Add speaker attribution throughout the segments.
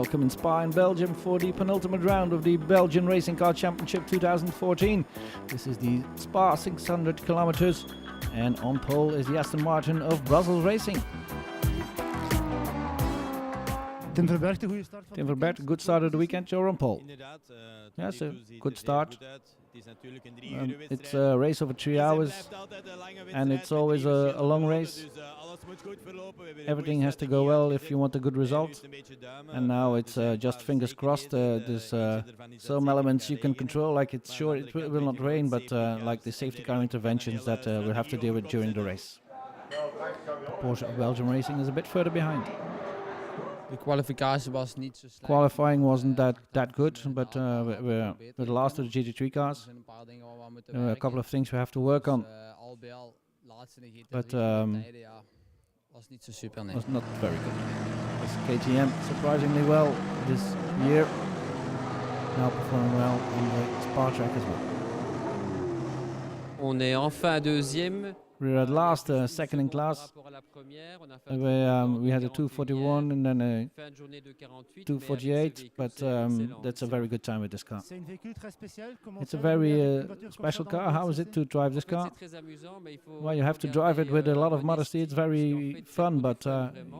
Speaker 1: Welcome in Spa in Belgium for the penultimate round of the Belgian Racing Car Championship 2014. This is the Spa 600 kilometers, and on pole is the Aston Martin of Brussels Racing.
Speaker 2: Tim Verberg,
Speaker 1: good start of the weekend. You're on pole. Yes, a good start. It's a race over 3 hours, and it's always a long race. Everything has to go well if you want a good result. And now it's just fingers crossed. There's some elements you can control, like it's sure it will not rain, but like the safety car interventions that we'll have to deal with during the race. The Porsche of Belgium Racing is a bit further behind. Qualifying wasn't that good, but we're the last of the GT3 cars. There are a couple of things we have to work on, but was not very good. This KTM surprisingly well this year, now performing well on the Spa track as well.
Speaker 3: On est enfin deuxième.
Speaker 1: We're at last, second in class. We had a 2:41 and then a 2:48, but that's a very good time with this car. It's a very special car. How is it to drive this car? Well, you have to drive it with a lot of modesty. It's very fun, but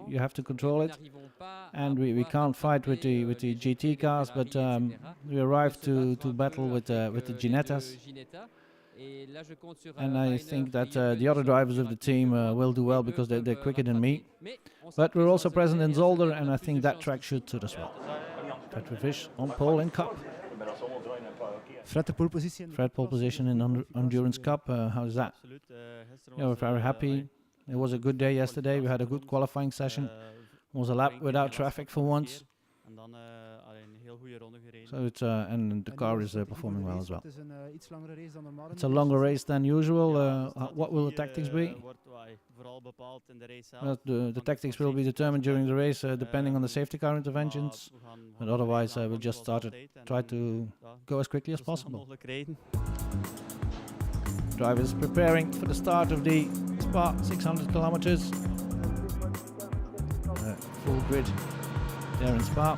Speaker 1: you have to control it. And we can't fight with the GT cars, but we arrived to battle with the Ginettas. And I think that the other drivers of the team will do well because they're quicker than me. But we're also present in Zolder, and I think that track should suit us well. Petrovic on pole in Cup.
Speaker 2: Fred, pole position.
Speaker 1: Fred, pole position in Endurance Cup. How's that? Yeah, we're very happy. It was a good day yesterday. We had a good qualifying session. It was a lap without traffic for once. So it's and the car is performing well as well. It's a longer race than usual. What will the tactics be? Well, the tactics will be determined during the race, depending on the safety car interventions. But otherwise, we'll just try to go as quickly as possible. Drivers preparing for the start of the Spa 600 kilometers. Full grid there in Spa.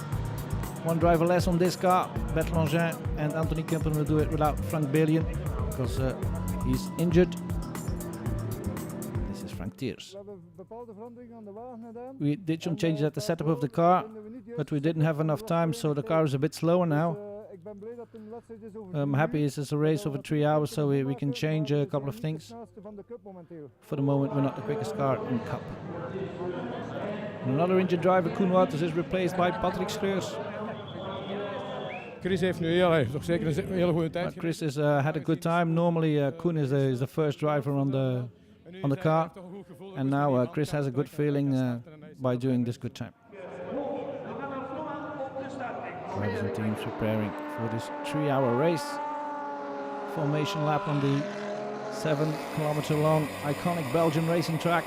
Speaker 1: One driver less on this car. Bert Langin and Anthony Kimpen will do it without Frank Belien because he's injured. This is Frank Thiers. We did some changes at the setup of the car, but we didn't have enough time, so the car is a bit slower now. I'm happy this is a race over 3 hours, so we can change a couple of things. For the moment, we're not the quickest car in Cup. Another injured driver, Koen Wouters, is replaced by Patrick Schreurs.
Speaker 4: Chris heeft nu toch zeker een hele goede tijd.
Speaker 1: Chris has had a good time. Normally Koen is the first driver on the car, and now Chris has a good feeling by doing this good time. Drivers and teams preparing for this 3-hour race. Formation lap on the 7-kilometer long iconic Belgian racing track.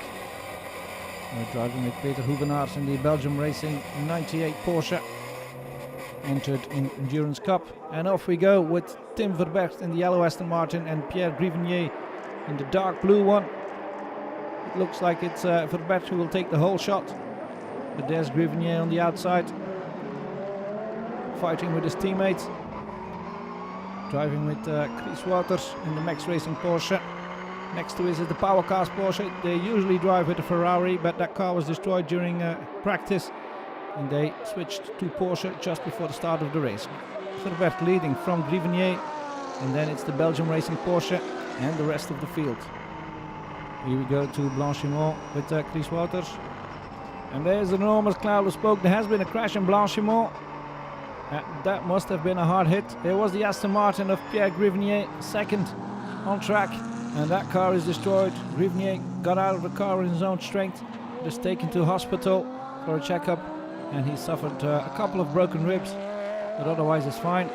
Speaker 1: We're driving with Peter Hoevenaars in the Belgium Racing 98 Porsche. Entered in Endurance Cup, and off we go with Tim Verberg in the yellow Aston Martin and Pierre Grivenier in the dark blue one. It looks like it's Verberg who will take the whole shot, but there's Grivenier on the outside, fighting with his teammates, driving with Chris Wouters in the Max Racing Porsche. Next to us is the Powercars Porsche. They usually drive with a Ferrari, but that car was destroyed during practice, and they switched to Porsche just before the start of the race. Verberg leading from Grivenier, and then it's the Belgium Racing Porsche and the rest of the field. Here we go to Blanchimont with Chris Wouters, and there's an enormous cloud of smoke. There has been a crash in Blanchimont. That must have been a hard hit. There was the Aston Martin of Pierre Grivenier, second on track, and that car is destroyed. Grivenier got out of the car in his own strength, just taken to hospital for a checkup, and he suffered a couple of broken ribs, but otherwise it's fine.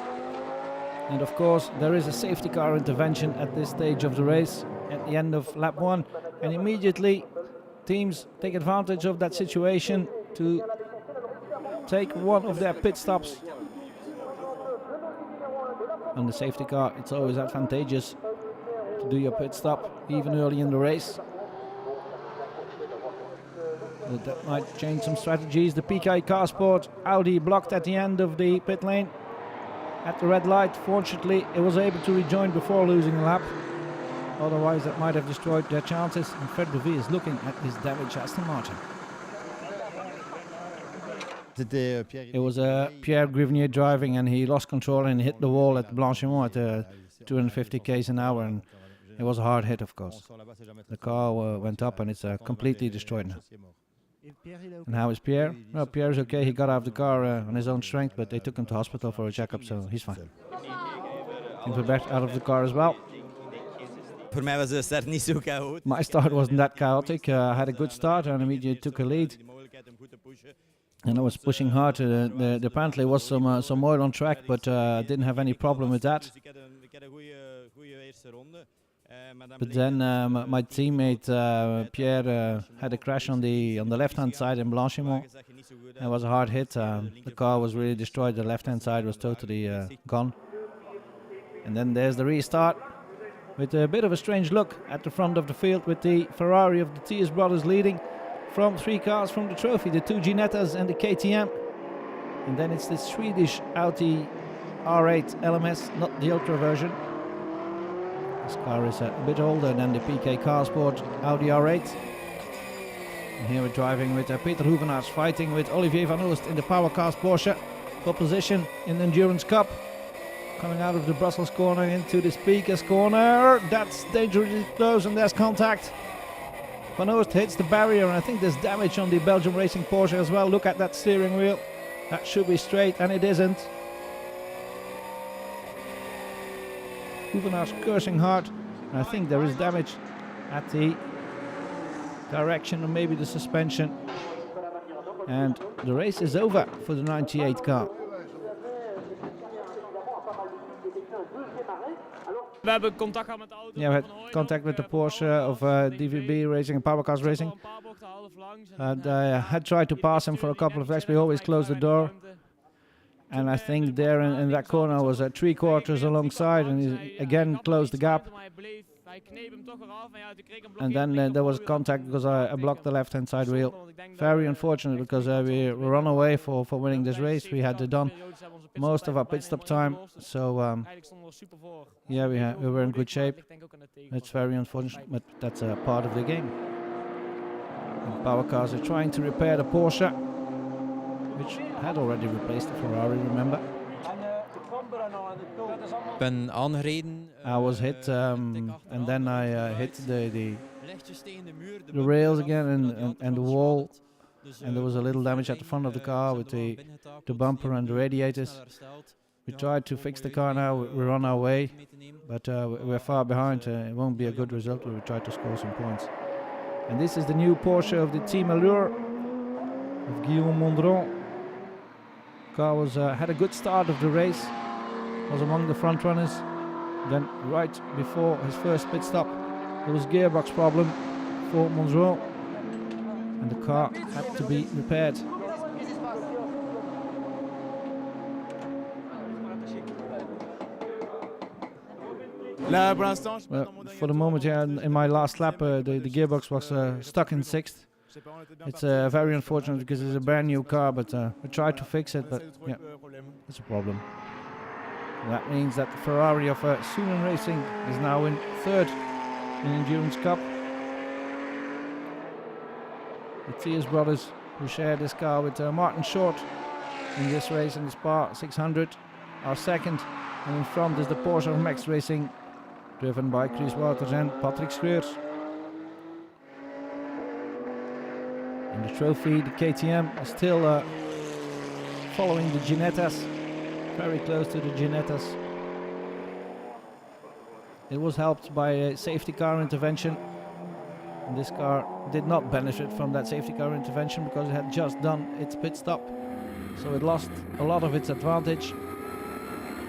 Speaker 1: And of course there is a safety car intervention at this stage of the race at the end of lap 1, and immediately teams take advantage of that situation to take one of their pit stops. On the safety car it's always advantageous to do your pit stop even early in the race. That might change some strategies. The PK car sport Audi blocked at the end of the pit lane at the red light. Fortunately, it was able to rejoin before losing a lap. Otherwise, that might have destroyed their chances. And Fred Bouvier is looking at his damaged Aston Martin. It was Pierre Grivnier driving, and he lost control and hit the wall at Blanchimont at 250 km an hour, and it was a hard hit, of course. The car went up and it's completely destroyed now. And how is Pierre? Well, Pierre is okay. He got out of the car on his own strength, but they took him to hospital for a checkup, so he's fine. And Verbert out of the car as well. My start wasn't that chaotic. I had a good start and immediately took a lead. And I was pushing hard. Apparently was some oil on track, but I didn't have any problem with that. But then my teammate Pierre had a crash on the left-hand side in Blanchimont. It was a hard hit. The car was really destroyed. The left-hand side was totally gone. And then there's the restart with a bit of a strange look at the front of the field, with the Ferrari of the Thiers brothers leading from 3 cars from the trophy, the 2 Ginettas and the KTM. And then it's the Swedish Audi R8 LMS, not the Ultra version. This car is a bit older than the PK car sport Audi R8. And here we're driving with Peter Hoevenaars fighting with Olivier van Oost in the Power Cars Porsche for position in the Endurance Cup. Coming out of the Brussels corner into the Speakers corner. That's dangerously close and there's contact. Van Oost hits the barrier, and I think there's damage on the Belgium Racing Porsche as well. Look at that steering wheel. That should be straight, and it isn't. Hoevenaars cursing hard. And I think there is damage at the direction or maybe the suspension. And the race is over for the 98 car. Yeah, we had contact with the Porsche of DVB Racing and Power Cars Racing. And I had tried to pass him for a couple of laps. We always closed the door. And I think there in that corner was at 3/4 alongside, and he again closed the gap. And then there was contact because I blocked the left-hand side wheel. Very unfortunate, because we were on our way for winning this race. We had done most of our pit stop time, so yeah, we were in good shape. It's very unfortunate, but that's a part of the game. And Power Cars are trying to repair the Porsche, which had already replaced the Ferrari, remember? I was hit, and then I hit the rails again and the wall, and there was a little damage at the front of the car with the bumper and the radiators. We tried to fix the car now. We're on our way, but we're far behind. It won't be a good result, but we try to score some points. And this is the new Porsche of the Team Allure of Guillaume Mondron. Car had a good start of the race, was among the front runners. Then right before his first pit stop, there was a gearbox problem for Mondron, and the car had to be repaired. Well, for the moment, yeah, in my last lap, the gearbox was stuck in 6th. It's very unfortunate because it's a brand new car, but we tried to fix it, but yeah, it's a problem. And that means that the Ferrari of Sunan Racing is now in 3rd in Endurance Cup. The Thiers brothers, who share this car with Martin Short in this race, in the Spa 600, are 2nd, and in front is the Porsche of Max Racing, driven by Chris Wouters and Patrick Schreurs. In the trophy, the KTM is still following the Ginettas, very close to the Ginettas. It was helped by a safety car intervention, and this car did not benefit from that safety car intervention because it had just done its pit stop, so it lost a lot of its advantage.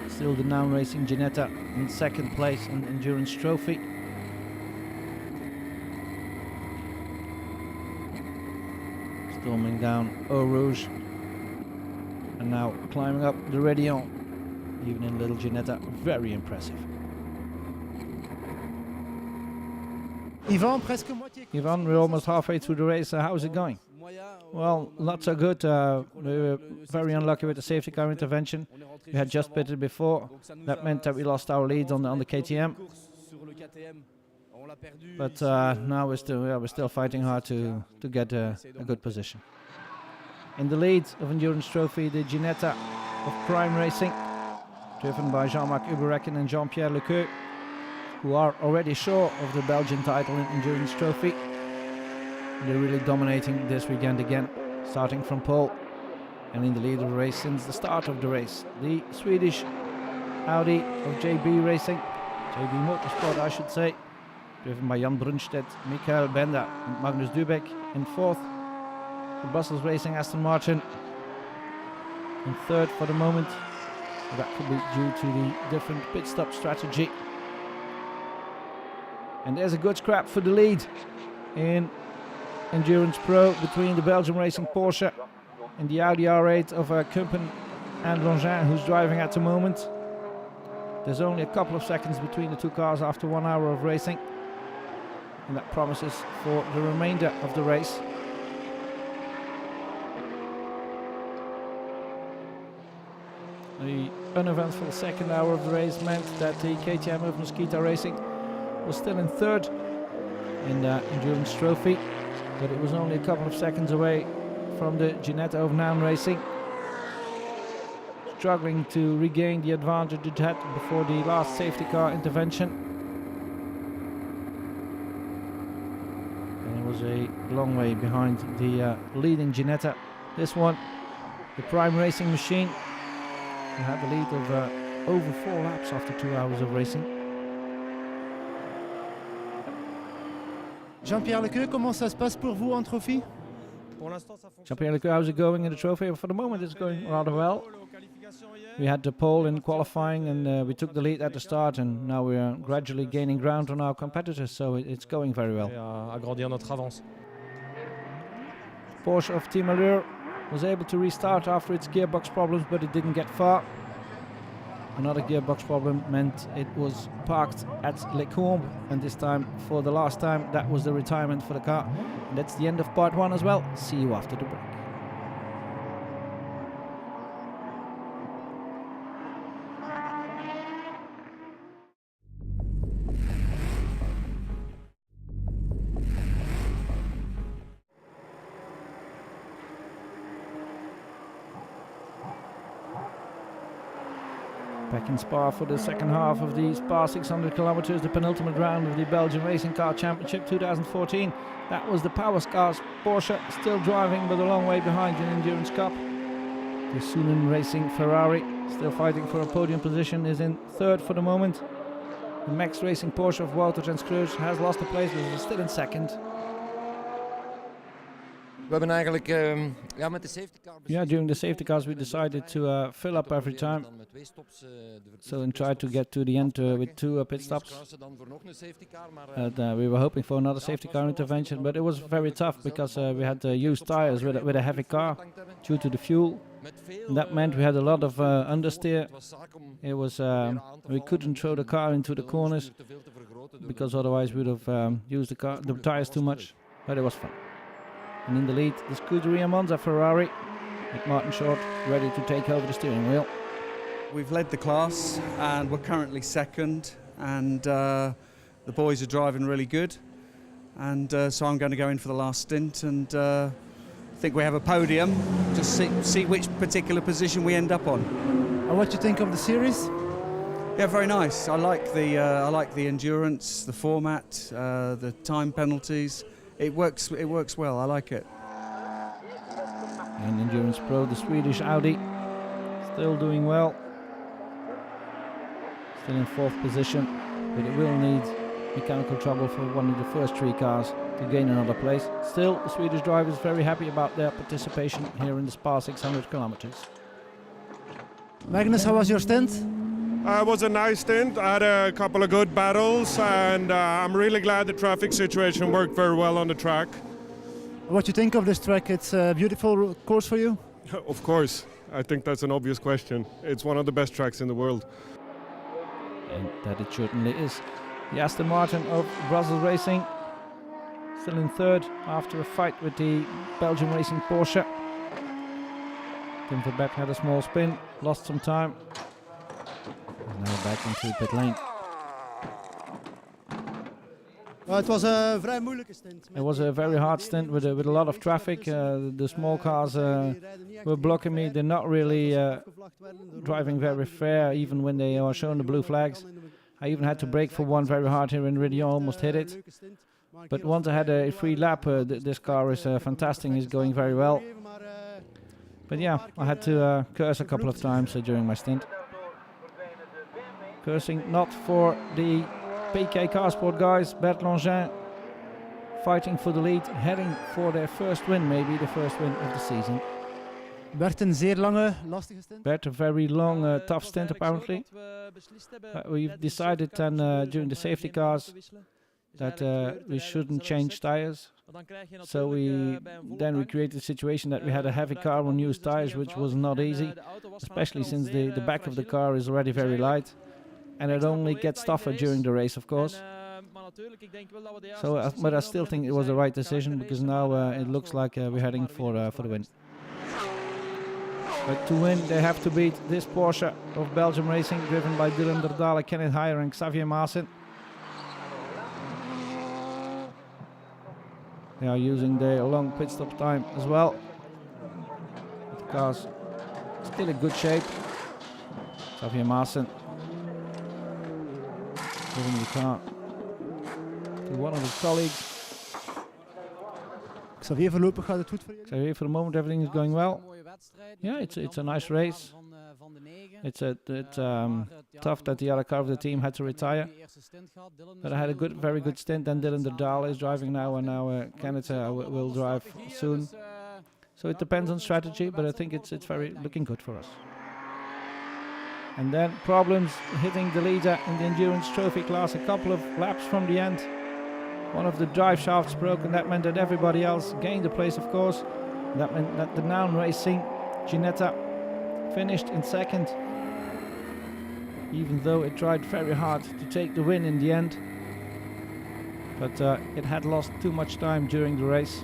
Speaker 1: Still the Noun Racing Ginetta in 2nd place in the Endurance Trophy. Storming down Eau Rouge and now climbing up the Rédillon, even in little Ginetta. Very impressive.
Speaker 2: Ivan,
Speaker 1: Ivan, we're almost halfway through the race. How is it going? Well, not so good. We were very unlucky with the safety car intervention. We had just pitted before. That meant that we lost our lead on the KTM. But now we're still fighting hard to get a good position. In the lead of Endurance Trophy, the Ginetta of Prime Racing, driven by Jean-Marc Uberekken and Jean-Pierre Lequeux, who are already sure of the Belgian title in Endurance Trophy. They're really dominating this weekend again, starting from pole and in the lead of the race since the start of the race. The Swedish Audi of JB Racing, JB Motorsport I should say, driven by Jan Brunstedt, Michael Benda and Magnus Dubeck in fourth. The Brussels Racing Aston Martin in third for the moment. That could be due to the different pit stop strategy. And there's a good scrap for the lead in Endurance Pro between the Belgian Racing Porsche and the Audi R8 of Kumpen and Longin, who's driving at the moment. There's only a couple of seconds between the two cars after 1 hour of racing, and that promises for the remainder of the race. The uneventful second hour of the race meant that the KTM of Mosquito Racing was still in third in the Endurance Trophy, but it was only a couple of seconds away from the Ginetta of Naun Racing, struggling to regain the advantage it had before the last safety car intervention. And it was a long way behind the leading Ginetta. This one, the Prime Racing machine, had the lead of over 4 laps after 2 hours of racing.
Speaker 2: Jean-Pierre Lequeux, comment ça se passe pour vous en trophy?
Speaker 1: Jean-Pierre Lequeux, how's it going in the trophy? For the moment it's going rather well. We had the pole in qualifying and we took the lead at the start, and now we are gradually gaining ground on our competitors, so it's going very well.
Speaker 4: Agrandir notre avance.
Speaker 1: Porsche of Team Allure was able to restart after its gearbox problems, but it didn't get far. Another gearbox problem meant it was parked at Les Combes, and this time, for the last time, that was the retirement for the car. And that's the end of part 1 as well. See you after the break. Back in Spa for the second half of the Spa 600 kilometers, the penultimate round of the Belgian Racing Car Championship 2014. That was the Power Cars Porsche, still driving but a long way behind in Endurance Cup. The Sunen Racing Ferrari, still fighting for a podium position, is in third for the moment. The Max Racing Porsche of Wouters and Screws has lost a place, but is still in second.
Speaker 5: During
Speaker 1: the safety cars we decided to fill up every time, so and try to get to the end with 2 pit stops. We were hoping for another safety car intervention, but it was very tough because we had used tires with a heavy car due to the fuel. And that meant we had a lot of understeer. It was we couldn't throw the car into the corners because otherwise we would have used the tires too much, but it was fun. And in the lead, the Scuderia Monza Ferrari, with Martin Short ready to take over the steering wheel.
Speaker 6: We've led the class and we're currently second, and the boys are driving really good, and so I'm going to go in for the last stint, and I think we have a podium. Just see which particular position we end up on.
Speaker 2: And what do you think of the series?
Speaker 6: Yeah, very nice. I like the endurance, the format, the time penalties. It works well, I like it.
Speaker 1: And Endurance Pro, the Swedish Audi, still doing well. Still in 4th position, but it will need mechanical trouble for one of the first 3 cars to gain another place. Still, the Swedish driver is very happy about their participation here in the Spa 600 kilometers.
Speaker 2: Magnus, how was your stint?
Speaker 7: It was a nice stint. I had a couple of good battles, and I'm really glad the traffic situation worked very well on the track.
Speaker 2: What do you think of this track? It's a beautiful course for you?
Speaker 7: Of course, I think that's an obvious question. It's one of the best tracks in the world.
Speaker 1: And that it certainly is. The Aston Martin of Brussels Racing, still in third after a fight with the Belgian Racing Porsche. Tim Verbeek had a small spin, lost some time. He's now back into pit lane.
Speaker 2: Het was een vrij moeilijke stint.
Speaker 1: It was a very hard stint with a lot of traffic. The small cars were blocking me. They're not really driving very fair, even when they are showing the blue flags. I even had to brake for one very hard here in Ridion, almost hit it. But once I had a free lap, this car is fantastic, is going very well. But yeah, I had to curse a couple of times during my stint. Cursing not for the PK Carsport guys. Bert Longin fighting for the lead, heading for their first win, maybe the first win of the season.
Speaker 2: Bert een zeer lange, lastige stint.
Speaker 1: Bert, a very long, tough stint apparently. We've decided then during the safety cars that we shouldn't change tires. So we created a situation that we had a heavy car on used tires, which was not easy, especially since the back of the car is already very light. And it only gets tougher during the race, of course. So, but I still think it was the right decision, because now it looks like we're heading for the win. But to win, they have to beat this Porsche of Belgium Racing, driven by Dylan Derdale, Kenneth Heyer and Xavier Maassen. They are using their long pit stop time as well. The car's still in good shape. Xavier Maassen giving the car to one of his colleagues.
Speaker 2: Xavier, voorlopig gaat het goed voor jullie?
Speaker 1: Xavier, for the moment everything is going well. Yeah, it's a nice race. It's tough that the other car of the team had to retire. But I had a very good stint. And Dylan Derdale is driving now, and now Kenneth will drive soon. So it depends on strategy, but I think it's very looking good for us. And then problems hitting the leader in the Endurance Trophy class a couple of laps from the end. One of the drive shafts broke, and that meant that everybody else gained the place, of course. That meant that the Noun Racing Ginetta finished in second, even though it tried very hard to take the win in the end. But it had lost too much time during the race.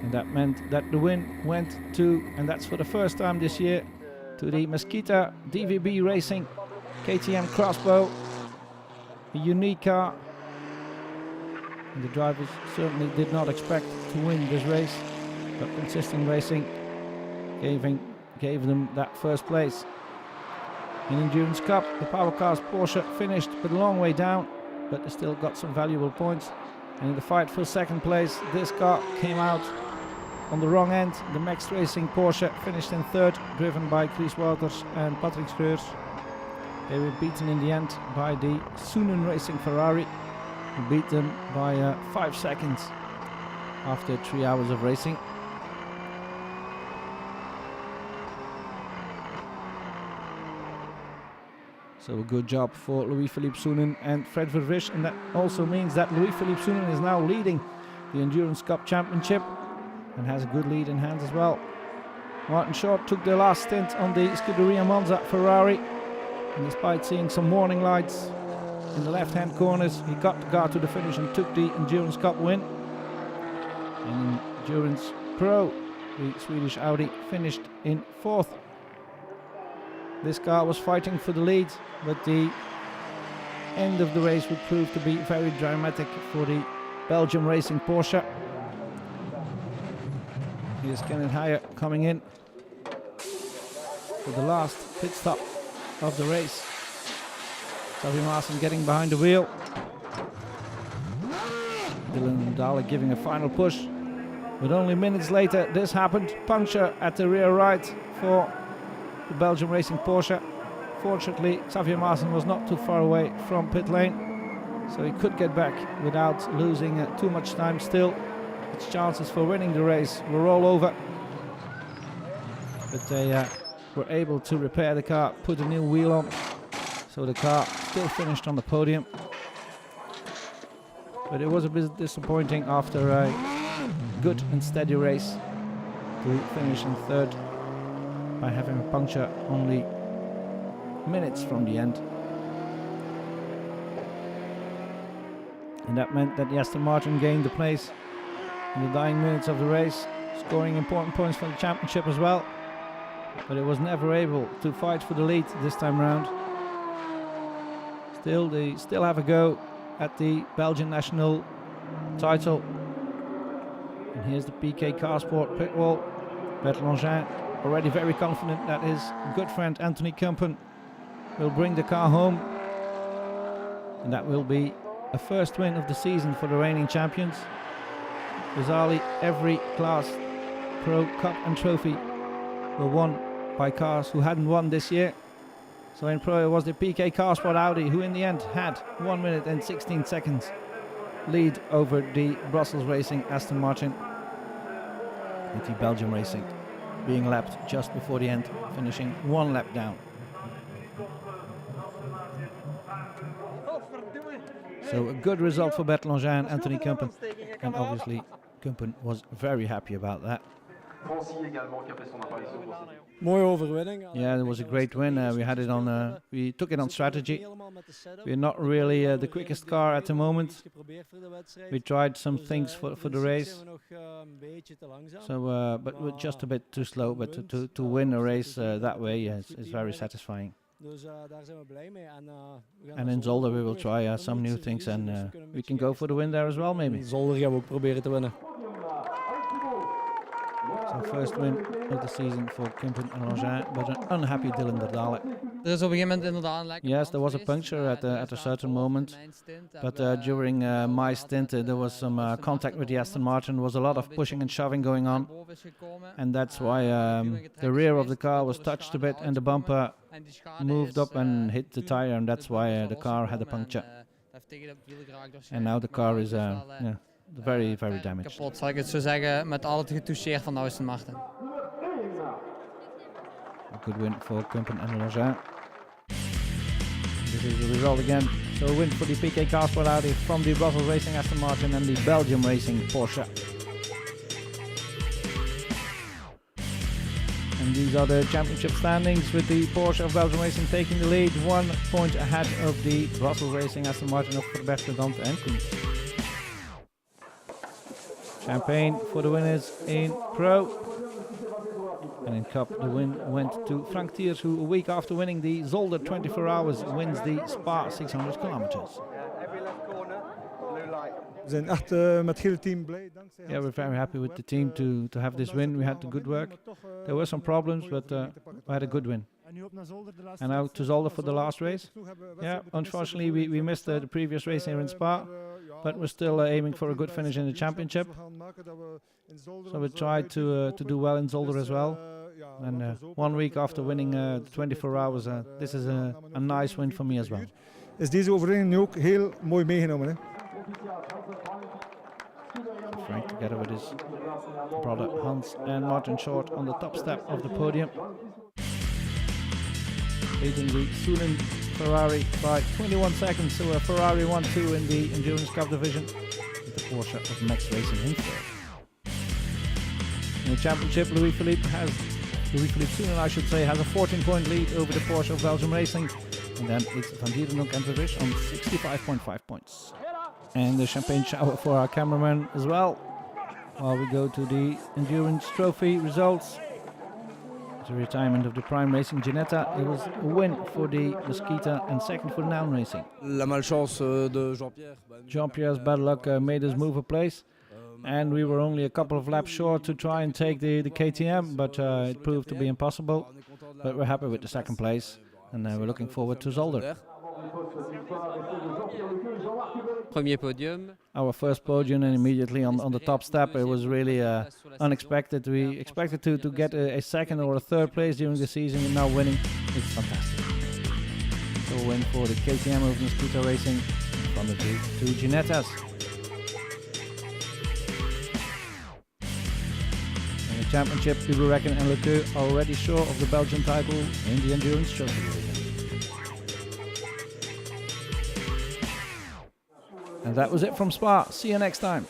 Speaker 1: And that meant that the win went to, and that's for the first time this year, to the Mesquita DVB Racing KTM Crossbow. A unique car. And the drivers certainly did not expect to win this race, but consistent racing gave them that first place. In Endurance Cup, the Power Cars Porsche finished but a long way down, but they still got some valuable points. And in the fight for second place, this car came out on the wrong end. The Max Racing Porsche finished in third, driven by Chris Wouters and Patrick Schreurs. They were beaten in the end by the Sunen Racing Ferrari, who beat them by 5 seconds after 3 hours of racing. So a good job for Louis-Philippe Sunen and Fred Verwisch, and that also means that Louis-Philippe Sunen is now leading the Endurance Cup Championship and has a good lead in hand as well. Martin Short took the last stint on the Scuderia Monza Ferrari, and despite seeing some warning lights in the left-hand corners, he got the car to the finish and took the Endurance Cup win. In Endurance Pro, the Swedish Audi finished in fourth. This car was fighting for the lead, but the end of the race would prove to be very dramatic for the Belgium Racing Porsche. Here's Kenneth Heyer coming in for the last pit stop of the race. Xavier Maassen getting behind the wheel. Dylan Derdale giving a final push. But only minutes later this happened. Puncture at the rear right for the Belgium Racing Porsche. Fortunately, Xavier Maassen was not too far away from pit lane, so he could get back without losing too much time. Still, its chances for winning the race were all over. But they were able to repair the car, put a new wheel on, so the car still finished on the podium. But it was a bit disappointing after a good and steady race to finish in third by having a puncture only minutes from the end. And that meant that the Aston Martin gained the place in the dying minutes of the race, scoring important points for the championship as well. But it was never able to fight for the lead this time round. Still, they still have a go at the Belgian national title. And here's the PK Car Sport pit wall. Bertrand Longin already very confident that his good friend Anthony Kumpen will bring the car home. And that will be a first win of the season for the reigning champions. Bizarrely, every class, Pro, Cup and Trophy were won by cars who hadn't won this year. So in Pro it was the PK Car Sport Audi who in the end had 1 minute and 16 seconds lead over the Brussels Racing Aston Martin, with the Belgium Racing being lapped just before the end, finishing 1 lap down. So a good result for Bertrand Longin and Anthony Kumpen, and obviously Kumpen was very happy about that.
Speaker 4: Mooie overwinning.
Speaker 1: Yeah, it was a great win. We had it on. We took it on strategy. We're not really the quickest car at the moment. We tried some things for the race. So, but we're just a bit too slow. But to win a race that way is very satisfying. And in Zolder we will try some new things, and we can go for the win there as well, maybe.
Speaker 4: Zolder gaan we ook proberen te winnen.
Speaker 1: So first win of the season for Kumpen and Longin, but an unhappy Dylan Derdale. Yes, there was a puncture at a certain moment, but during my stint there was some contact with the Aston Martin. There was a lot of pushing and shoving going on, and that's why the rear of the car was touched a bit and the bumper moved up and hit the tire, and that's why the car had a puncture. And now the car is very, very damaged.
Speaker 3: Kapot, zal ik het zo zeggen, met al het getoucheerd van de Aston Martin.
Speaker 1: A good win for Kumpen and Longin. This is the result again. So a win for the PK Car Sport Audi from the Brussels Racing Aston Martin and the Belgium Racing Porsche. And these are the championship standings, with the Porsche of Belgium Racing taking the lead, 1 point ahead of the Brussels Racing Aston Martin of Verbergte, Dante and Koens. Champagne for the winners in Pro. And in Cup the win went to Frank Thiers, who a week after winning the Zolder 24 Hours wins the Spa 600 kilometers. Yeah, we're very happy with the team to have this win. We had the good work. There were some problems, but we had a good win. And now to Zolder for the last race. Yeah, unfortunately we missed the previous race here in Spa, but we're still aiming for a good finish in the championship. So we tried to do well in Zolder as well. And 1 week after winning the 24 hours, this is a nice win for me as well.
Speaker 5: Is deze overwinning nu ook heel mooi meegenomen, hè?
Speaker 1: Frank together with his brother Hans and Martin Short on the top step of the podium, leading the Sunin Ferrari by 21 seconds. So a Ferrari 1-2 in the Endurance Cup division, with the Porsche of Max Racing in third. In the championship, Louis-Philippe Sunin, I should say, has a 14-point lead over the Porsche of Belgium Racing, and then it's Van Dierenhoek and Verwisch on 65.5 points. And the champagne shower for our cameraman as well, while we go to the Endurance Trophy results. The retirement of the Prime Racing Ginetta. It was a win for the Mosquita and second for Noun Racing.
Speaker 8: La malchance de Jean-Pierre.
Speaker 1: Jean-Pierre's bad luck made us move a place, and we were only a couple of laps short to try and take the KTM, but it proved to be impossible. But we're happy with the second place, and we're looking forward to Zolder.
Speaker 3: Premier podium.
Speaker 1: Our first podium, and immediately on the top step. It was really unexpected. We expected to get a second or a third place during the season, and now winning, it's fantastic. So a win for the KTM of Mosquito Racing from the two Ginettas. In the championship, Uber Reckon and Leclerc are already sure of the Belgian title in the Endurance Trophy division. And that was it from Spa. See you next time.